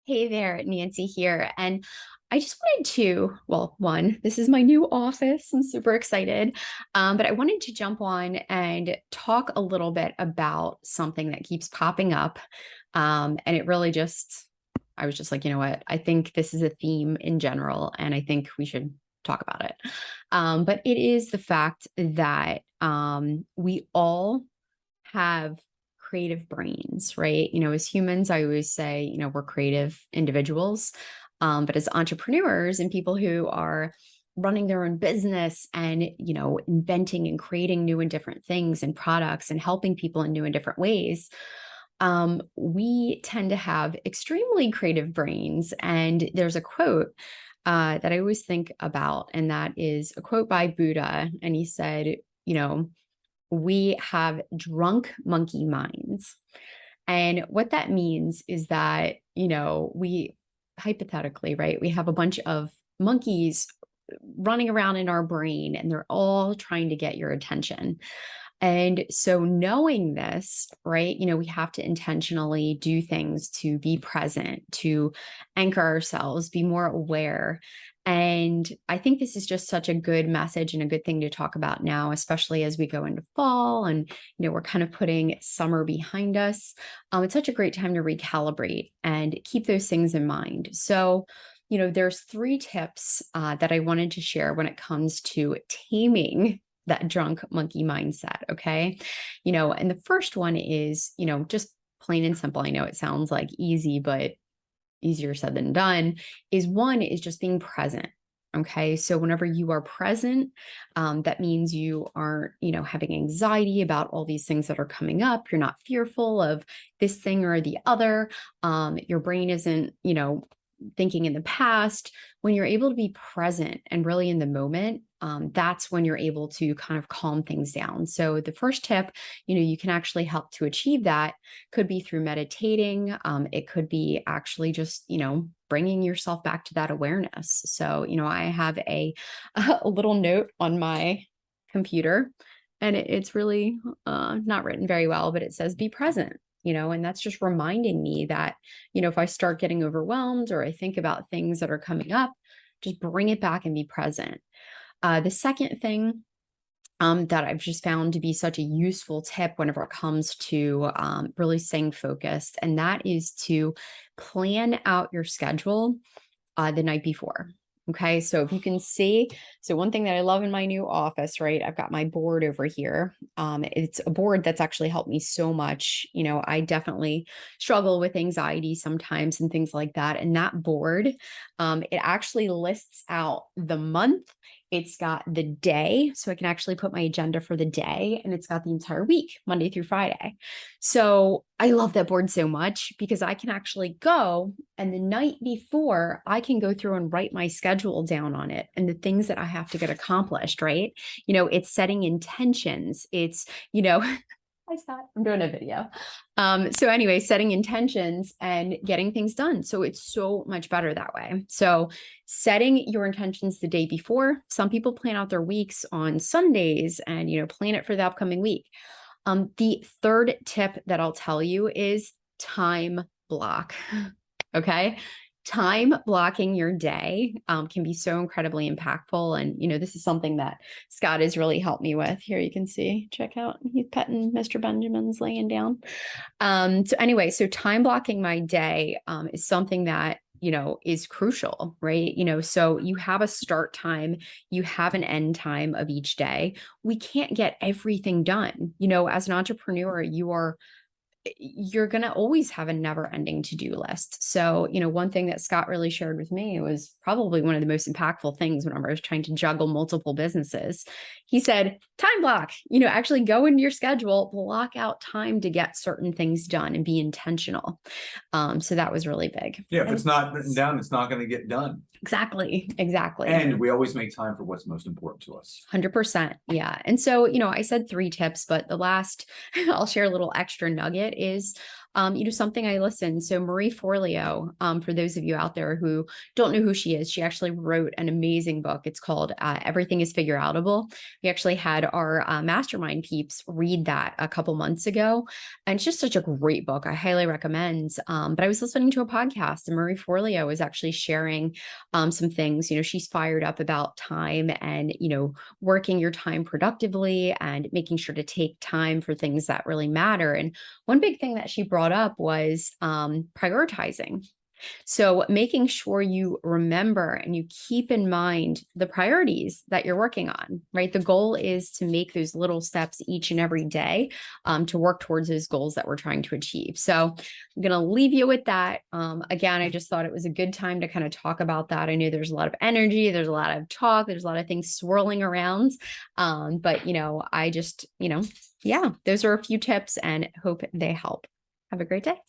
Hey there, Nancy here. And I just wanted to, well, one, this is my new office. I'm super excited. But I wanted to jump on and talk a little bit about something that keeps popping up. And it really just, I was just like, you know what? I think this is a theme in general, and I think we should talk about it. But it is the fact that we all have creative brains, right? As humans, I always say, we're creative individuals. But as entrepreneurs and people who are running their own business and, inventing and creating new and different things and products and helping people in new and different ways, we tend to have extremely creative brains. And there's a quote that I always think about, and that is a quote by Buddha. And he said, we have drunk monkey minds. And what that means is that, we hypothetically, right, we have a bunch of monkeys running around in our brain and they're all trying to get your attention. And so knowing this, right, we have to intentionally do things to be present, to anchor ourselves, be more aware. And I think this is just such a good message and a good thing to talk about now, especially as we go into fall and, we're kind of putting summer behind us. It's such a great time to recalibrate and keep those things in mind. So, there's three tips that I wanted to share when it comes to taming that drunk monkey mindset. Okay. And the first one is, just plain and simple. I know it sounds like easy, but easier said than done is just being present. Okay. So whenever you are present, that means you aren't, having anxiety about all these things that are coming up. You're not fearful of this thing or the other. Your brain isn't, thinking in the past. When you're able to be present and really in the moment, that's when you're able to kind of calm things down. So the first tip, you can actually help to achieve that could be through meditating. It could be actually just, bringing yourself back to that awareness. So, I have a little note on my computer, and it's really not written very well, but it says be present. And that's just reminding me that, if I start getting overwhelmed or I think about things that are coming up, just bring it back and be present. The second thing that I've just found to be such a useful tip whenever it comes to really staying focused, and that is to plan out your schedule the night before. Okay, so if you can see, so one thing that I love in my new office, right? I've got my board over here. It's a board that's actually helped me so much. I definitely struggle with anxiety sometimes and things like that. And that board, it actually lists out the month. It's got the day, so I can actually put my agenda for the day, and it's got the entire week, Monday through Friday. So I love that board so much because I can actually go, and the night before I can go through and write my schedule down on it and the things that I have to get accomplished, right? It's setting intentions. It's, I thought I'm doing a video. So anyway, setting intentions and getting things done. So it's so much better that way. So setting your intentions the day before. Some people plan out their weeks on Sundays and, plan it for the upcoming week. The third tip that I'll tell you is time block. Okay. Time blocking your day can be so incredibly impactful. And, this is something that Scott has really helped me with. Here you can see, check out, he's petting Mr. Benjamin's laying down. So anyway, so time blocking my day is something that, is crucial, right? So you have a start time, you have an end time of each day. We can't get everything done. As an entrepreneur, you're going to always have a never ending to-do list. So, one thing that Scott really shared with me was probably one of the most impactful things whenever I was trying to juggle multiple businesses. He said, time block, actually go into your schedule, block out time to get certain things done and be intentional. So that was really big. Yeah. If it's not written down, it's not going to get done. Exactly. And we always make time for what's most important to us. 100%. Yeah. And so, I said three tips, but the last, I'll share a little extra nugget is something I listened. So Marie Forleo, for those of you out there who don't know who she is, she actually wrote an amazing book. It's called Everything is Figure Outable. We actually had our mastermind peeps read that a couple months ago. And it's just such a great book. I highly recommend. But I was listening to a podcast and Marie Forleo was actually sharing some things. She's fired up about time and, working your time productively and making sure to take time for things that really matter. And one big thing that she brought up was prioritizing. So making sure you remember and you keep in mind the priorities that you're working on, right? The goal is to make those little steps each and every day to work towards those goals that we're trying to achieve. So I'm going to leave you with that. Again, I just thought it was a good time to kind of talk about that. I know there's a lot of energy, there's a lot of talk, there's a lot of things swirling around. But, I just, yeah, those are a few tips and hope they help. Have a great day.